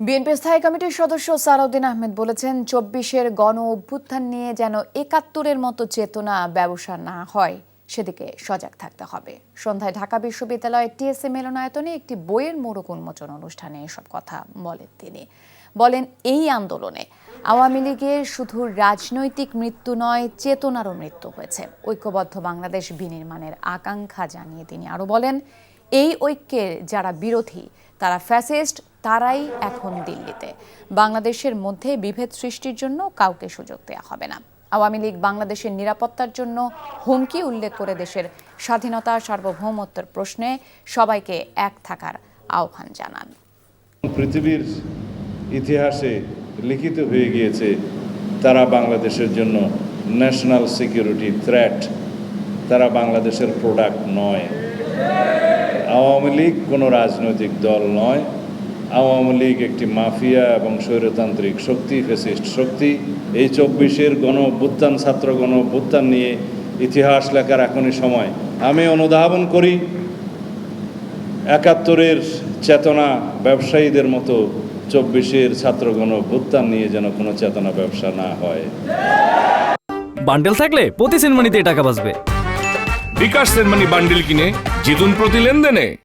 BNP স্থায়ী কমিটির সদস্য সালাউদ্দিন আহমেদ বলেছেন, ২৪-এর গণ অভ্যুত্থান নিয়ে যেন ৭১-এর মতো চেতনা ব্যবসা না হয় সেদিকে সজাগ থাকতে হবে। সন্ধ্যায় ঢাকা বিশ্ববিদ্যালয়ের টিএসসি মিলনায়তনে একটি বইয়ের মোড়ক উন্মোচন অনুষ্ঠানে এসব কথা বলেন তিনি। বলেন, এই আন্দোলনে আওয়ামী লীগের শুধু রাজনৈতিক মৃত্যু নয়, চেতনারও মৃত্যু হয়েছে। ঐক্যবদ্ধ বাংলাদেশ বিনির্মাণের আকাঙ্ক্ষা জানিয়ে তিনি আরও বলেন, এই ঐক্যের যারা বিরোধী তারা ফ্যাসিস্ট, তারাই এখন দিল্লিতে। বাংলাদেশের মধ্যে বিভেদ সৃষ্টির জন্য কাউকে সুযোগ দেওয়া হবে না। আওয়ামী লীগ বাংলাদেশের নিরাপত্তার জন্য হুমকি উল্লেখ করে দেশের স্বাধীনতা সার্বভৌমত্বের প্রশ্নে সবাইকে এক থাকার আহ্বান জানান। পৃথিবীর ইতিহাসে লিখিত হয়ে গিয়েছে তারা বাংলাদেশের জন্য ন্যাশনাল সিকিউরিটি থ্রেট, তারা বাংলাদেশের প্রোডাক্ট নয়। আওয়ামী লীগ কোনো রাজনৈতিক দল নয়। আওয়ামী লীগ একটি মাফিয়া এবং স্বৈরতান্ত্রিক শক্তি, ফ্যাসিস্ট শক্তি। এই ২৪-এর গণ অভ্যুত্থান, ছাত্র গণ অভ্যুত্থান নিয়ে ইতিহাস লেখার এখনই সময়। আমি অনুধাবন করি ৭১-এর চেতনা ব্যবসায়ীদের মতো ২৪-এর ছাত্র গণ অভ্যুত্থান নিয়ে যেন কোনো চেতনা ব্যবসা না হয়। বান্ডেল থাকলে প্রতি সেনমানিতে টাকা বাঁচবে। বিকাশ সেনমানি বান্ডেল কিনে জিতুন প্রতি লেনদেনে।